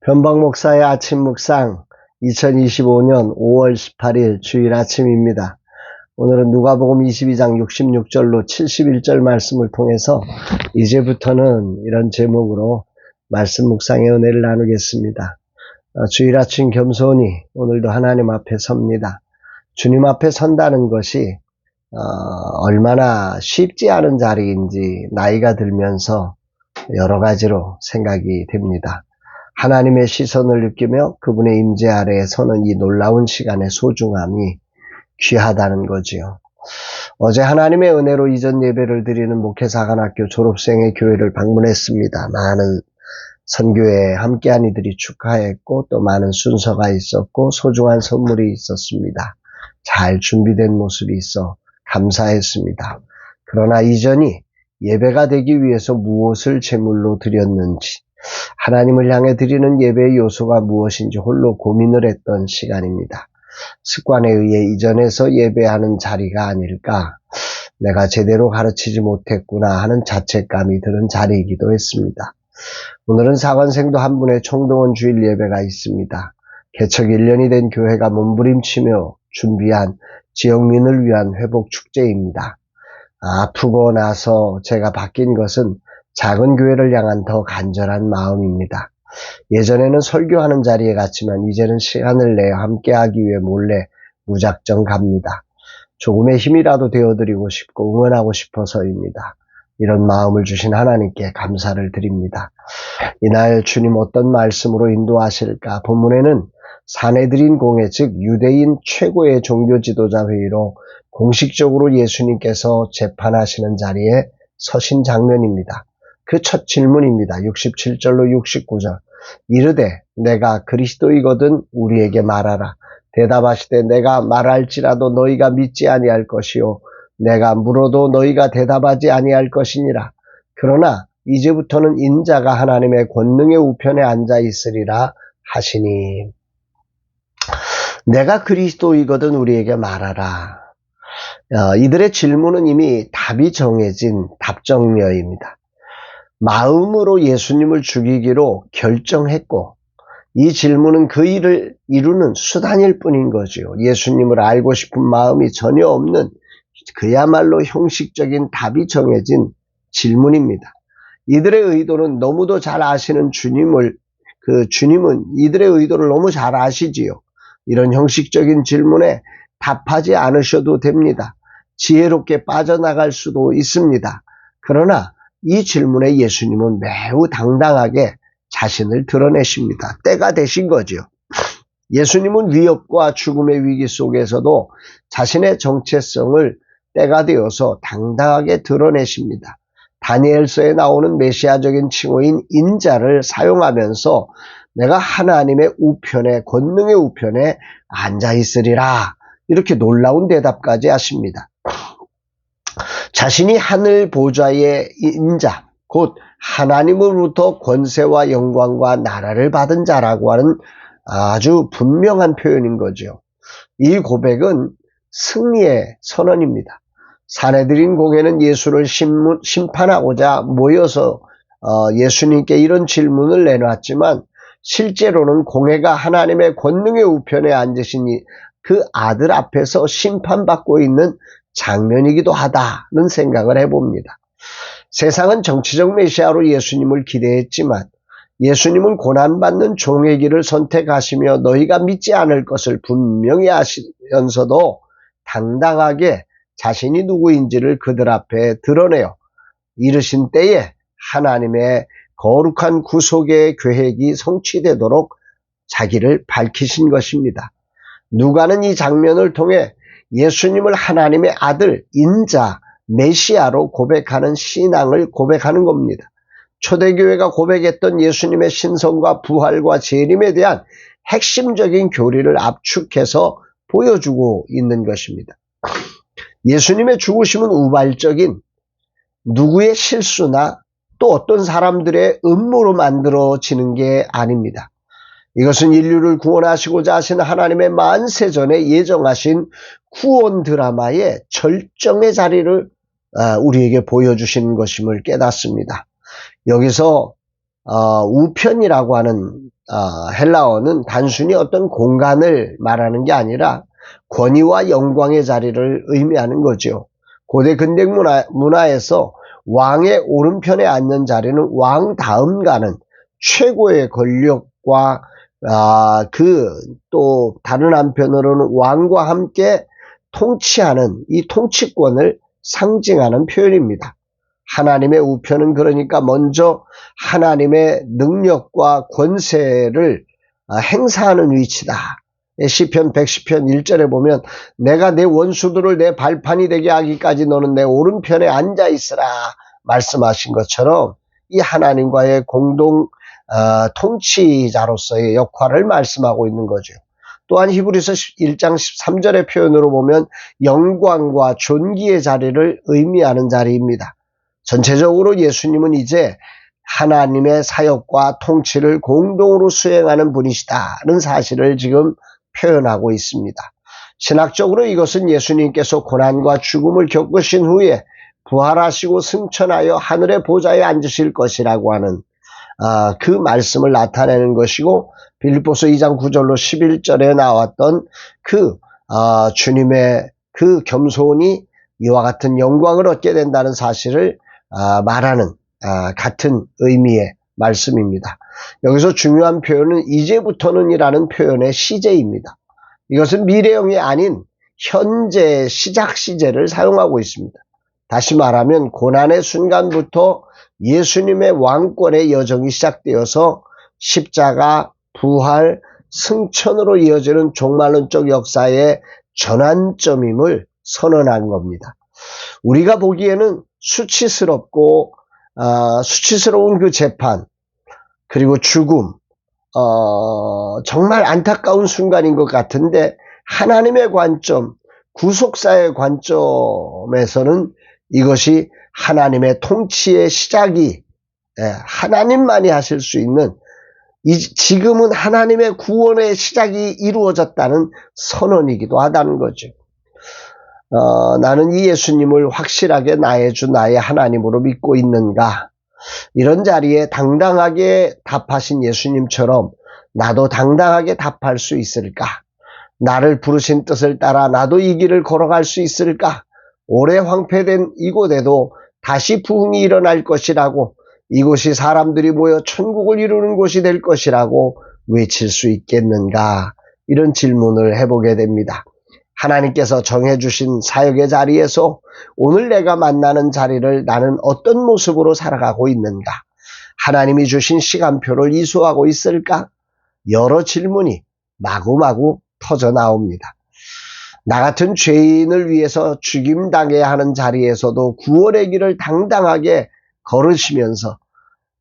변방 목사의 아침 묵상 2025년 5월 18일 주일 아침입니다. 오늘은 누가복음 22장 66절로 71절 말씀을 통해서 이제부터는 이런 제목으로 말씀 묵상의 은혜를 나누겠습니다. 주일 아침 겸손히 오늘도 하나님 앞에 섭니다. 주님 앞에 선다는 것이 얼마나 쉽지 않은 자리인지 나이가 들면서 여러 가지로 생각이 됩니다. 하나님의 시선을 느끼며 그분의 임재 아래에 서는 이 놀라운 시간의 소중함이 귀하다는 거지요. 어제 하나님의 은혜로 이전 예배를 드리는 목회사관학교 졸업생의 교회를 방문했습니다. 많은 선교회에 함께한 이들이 축하했고 또 많은 순서가 있었고 소중한 선물이 있었습니다. 잘 준비된 모습이 있어 감사했습니다. 그러나 이전이 예배가 되기 위해서 무엇을 제물로 드렸는지, 하나님을 향해 드리는 예배의 요소가 무엇인지 홀로 고민을 했던 시간입니다. 습관에 의해 이전에서 예배하는 자리가 아닐까, 내가 제대로 가르치지 못했구나 하는 자책감이 드는 자리이기도 했습니다. 오늘은 사관생도 한 분의 총동원 주일 예배가 있습니다. 개척 1년이 된 교회가 몸부림치며 준비한 지역민을 위한 회복 축제입니다. 아프고 나서 제가 바뀐 것은 작은 교회를 향한 더 간절한 마음입니다. 예전에는 설교하는 자리에 갔지만 이제는 시간을 내어 함께하기 위해 몰래 무작정 갑니다. 조금의 힘이라도 되어드리고 싶고 응원하고 싶어서입니다. 이런 마음을 주신 하나님께 감사를 드립니다. 이날 주님 어떤 말씀으로 인도하실까? 본문에는 산헤드린 공회, 즉 유대인 최고의 종교 지도자 회의로 공식적으로 예수님께서 재판하시는 자리에 서신 장면입니다. 그 첫 질문입니다. 67절로 69절. 이르되 내가 그리스도이거든 우리에게 말하라. 대답하시되 내가 말할지라도 너희가 믿지 아니할 것이요 내가 물어도 너희가 대답하지 아니할 것이니라. 그러나 이제부터는 인자가 하나님의 권능의 우편에 앉아 있으리라 하시니. 내가 그리스도이거든 우리에게 말하라. 이들의 질문은 이미 답이 정해진 답정녀입니다. 마음으로 예수님을 죽이기로 결정했고 이 질문은 그 일을 이루는 수단일 뿐인 거죠. 예수님을 알고 싶은 마음이 전혀 없는 그야말로 형식적인 답이 정해진 질문입니다. 이들의 의도는 너무도 잘 아시는 주님은 이들의 의도를 너무 잘 아시지요. 이런 형식적인 질문에 답하지 않으셔도 됩니다. 지혜롭게 빠져나갈 수도 있습니다. 그러나 이 질문에 예수님은 매우 당당하게 자신을 드러내십니다. 때가 되신 거죠. 예수님은 위협과 죽음의 위기 속에서도 자신의 정체성을 때가 되어서 당당하게 드러내십니다. 다니엘서에 나오는 메시아적인 칭호인 인자를 사용하면서 내가 하나님의 우편에, 권능의 우편에 앉아있으리라, 이렇게 놀라운 대답까지 하십니다. 자신이 하늘 보좌의 인자, 곧 하나님으로부터 권세와 영광과 나라를 받은 자라고 하는 아주 분명한 표현인 거죠. 이 고백은 승리의 선언입니다. 산헤드린 공회는 예수를 심판하고자 모여서 예수님께 이런 질문을 내놨지만 실제로는 공회가 하나님의 권능의 우편에 앉으신 그 아들 앞에서 심판받고 있는 장면이기도 하다는 생각을 해봅니다. 세상은 정치적 메시아로 예수님을 기대했지만 예수님은 고난받는 종의 길을 선택하시며 너희가 믿지 않을 것을 분명히 아시면서도 당당하게 자신이 누구인지를 그들 앞에 드러내어 이르신 때에 하나님의 거룩한 구속의 계획이 성취되도록 자기를 밝히신 것입니다. 누가는 이 장면을 통해 예수님을 하나님의 아들, 인자, 메시아로 고백하는 신앙을 고백하는 겁니다. 초대교회가 고백했던 예수님의 신성과 부활과 재림에 대한 핵심적인 교리를 압축해서 보여주고 있는 것입니다. 예수님의 죽으심은 우발적인 누구의 실수나 또 어떤 사람들의 음모로 만들어지는 게 아닙니다. 이것은 인류를 구원하시고자 하신 하나님의 만세전에 예정하신 구원 드라마의 절정의 자리를 우리에게 보여주신 것임을 깨닫습니다. 여기서 우편이라고 하는 헬라어는 단순히 어떤 공간을 말하는 게 아니라 권위와 영광의 자리를 의미하는 거죠. 고대 근대 문화에서 왕의 오른편에 앉는 자리는 왕 다음 가는 최고의 권력과 또 다른 한편으로는 왕과 함께 통치하는 이 통치권을 상징하는 표현입니다. 하나님의 우편은 그러니까 먼저 하나님의 능력과 권세를 행사하는 위치다. 시편 110편 1절에 보면 내가 내 원수들을 내 발판이 되게 하기까지 너는 내 오른편에 앉아 있으라 말씀하신 것처럼 이 하나님과의 공동 통치자로서의 역할을 말씀하고 있는 거죠. 또한 히브리서 1장 13절의 표현으로 보면 영광과 존귀의 자리를 의미하는 자리입니다. 전체적으로 예수님은 이제 하나님의 사역과 통치를 공동으로 수행하는 분이시다는 사실을 지금 표현하고 있습니다. 신학적으로 이것은 예수님께서 고난과 죽음을 겪으신 후에 부활하시고 승천하여 하늘의 보좌에 앉으실 것이라고 하는 그 말씀을 나타내는 것이고, 빌립보서 2장 9절로 11절에 나왔던 주님의 그 겸손이 이와 같은 영광을 얻게 된다는 사실을 말하는 같은 의미의 말씀입니다. 여기서 중요한 표현은 이제부터는 이라는 표현의 시제입니다. 이것은 미래형이 아닌 현재 시작 시제를 사용하고 있습니다. 다시 말하면 고난의 순간부터 예수님의 왕권의 여정이 시작되어서 십자가, 부활, 승천으로 이어지는 종말론적 역사의 전환점임을 선언한 겁니다. 우리가 보기에는 수치스러운 그 재판, 그리고 죽음, 정말 안타까운 순간인 것 같은데 하나님의 관점, 구속사의 관점에서는 이것이 하나님의 통치의 시작이 하나님만이 하실 수 있는, 지금은 하나님의 구원의 시작이 이루어졌다는 선언이기도 하다는 거죠. 나는 이 예수님을 확실하게 나의 주 나의 하나님으로 믿고 있는가? 이런 자리에 당당하게 답하신 예수님처럼 나도 당당하게 답할 수 있을까? 나를 부르신 뜻을 따라 나도 이 길을 걸어갈 수 있을까? 오래 황폐된 이곳에도 다시 부흥이 일어날 것이라고, 이곳이 사람들이 모여 천국을 이루는 곳이 될 것이라고 외칠 수 있겠는가? 이런 질문을 해보게 됩니다. 하나님께서 정해주신 사역의 자리에서 오늘 내가 만나는 자리를 나는 어떤 모습으로 살아가고 있는가? 하나님이 주신 시간표를 이수하고 있을까? 여러 질문이 마구마구 터져 나옵니다. 나 같은 죄인을 위해서 죽임당해야 하는 자리에서도 구원의 길을 당당하게 걸으시면서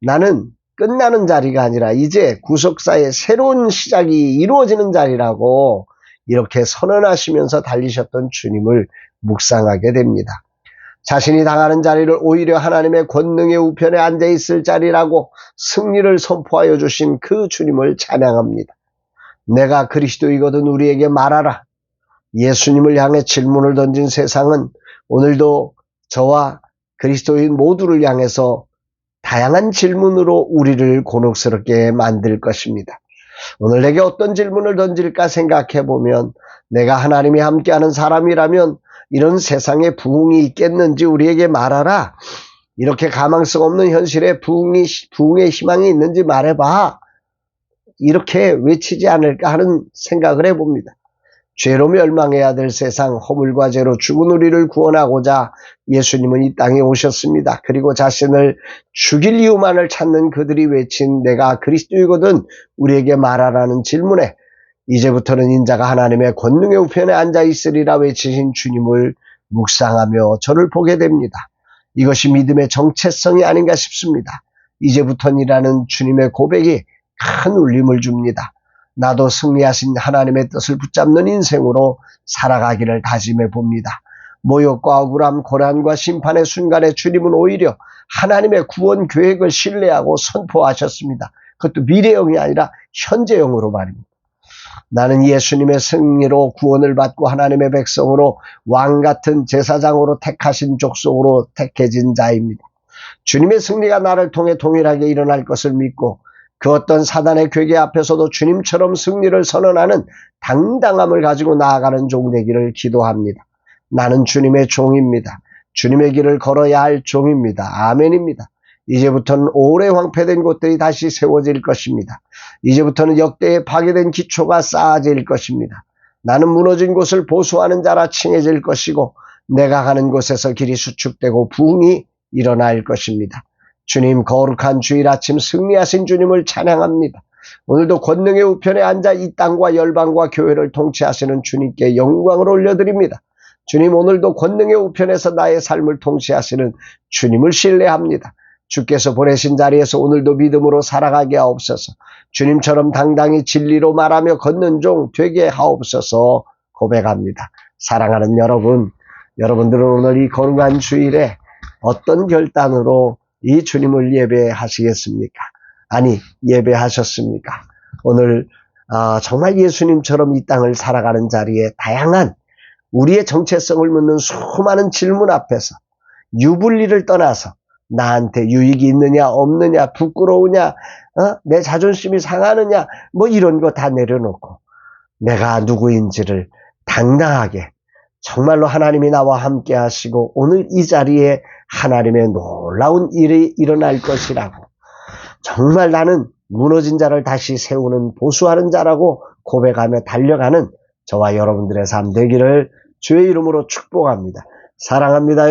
나는 끝나는 자리가 아니라 이제 구속사의 새로운 시작이 이루어지는 자리라고 이렇게 선언하시면서 달리셨던 주님을 묵상하게 됩니다. 자신이 당하는 자리를 오히려 하나님의 권능의 우편에 앉아있을 자리라고 승리를 선포하여 주신 그 주님을 찬양합니다. 내가 그리스도이거든 우리에게 말하라. 예수님을 향해 질문을 던진 세상은 오늘도 저와 그리스도인 모두를 향해서 다양한 질문으로 우리를 곤혹스럽게 만들 것입니다. 오늘 내게 어떤 질문을 던질까 생각해보면, 내가 하나님이 함께하는 사람이라면 이런 세상에 부흥이 있겠는지 우리에게 말하라. 이렇게 가망성 없는 현실에 부흥의 희망이 있는지 말해봐. 이렇게 외치지 않을까 하는 생각을 해봅니다. 죄로 멸망해야 될 세상, 허물과 죄로 죽은 우리를 구원하고자 예수님은 이 땅에 오셨습니다. 그리고 자신을 죽일 이유만을 찾는 그들이 외친 내가 그리스도이거든 우리에게 말하라는 질문에 이제부터는 인자가 하나님의 권능의 우편에 앉아 있으리라 외치신 주님을 묵상하며 저를 보게 됩니다. 이것이 믿음의 정체성이 아닌가 싶습니다. 이제부터는이라는 주님의 고백이 큰 울림을 줍니다. 나도 승리하신 하나님의 뜻을 붙잡는 인생으로 살아가기를 다짐해 봅니다. 모욕과 억울함, 고난과 심판의 순간에 주님은 오히려 하나님의 구원 계획을 신뢰하고 선포하셨습니다. 그것도 미래형이 아니라 현재형으로 말입니다. 나는 예수님의 승리로 구원을 받고 하나님의 백성으로 왕같은 제사장으로 택하신 족속으로 택해진 자입니다. 주님의 승리가 나를 통해 동일하게 일어날 것을 믿고 그 어떤 사단의 괴계 앞에서도 주님처럼 승리를 선언하는 당당함을 가지고 나아가는 종 되기를 기도합니다. 나는 주님의 종입니다. 주님의 길을 걸어야 할 종입니다. 아멘입니다. 이제부터는 오래 황폐된 곳들이 다시 세워질 것입니다. 이제부터는 역대에 파괴된 기초가 쌓아질 것입니다. 나는 무너진 곳을 보수하는 자라 칭해질 것이고 내가 가는 곳에서 길이 수축되고 부흥이 일어날 것입니다. 주님, 거룩한 주일 아침 승리하신 주님을 찬양합니다. 오늘도 권능의 우편에 앉아 이 땅과 열방과 교회를 통치하시는 주님께 영광을 올려드립니다. 주님, 오늘도 권능의 우편에서 나의 삶을 통치하시는 주님을 신뢰합니다. 주께서 보내신 자리에서 오늘도 믿음으로 살아가게 하옵소서. 주님처럼 당당히 진리로 말하며 걷는 종 되게 하옵소서 고백합니다. 사랑하는 여러분, 여러분들은 오늘 이 거룩한 주일에 어떤 결단으로 이 주님을 예배하시겠습니까? 아니, 예배하셨습니까? 오늘 정말 예수님처럼 이 땅을 살아가는 자리에 다양한 우리의 정체성을 묻는 수많은 질문 앞에서 유불리를 떠나서 나한테 유익이 있느냐 없느냐 부끄러우냐 내 자존심이 상하느냐 뭐 이런 거 다 내려놓고 내가 누구인지를 당당하게 정말로 하나님이 나와 함께 하시고 오늘 이 자리에 하나님의 놀라운 일이 일어날 것이라고 정말 나는 무너진 자를 다시 세우는 보수하는 자라고 고백하며 달려가는 저와 여러분들의 삶 되기를 주의 이름으로 축복합니다. 사랑합니다.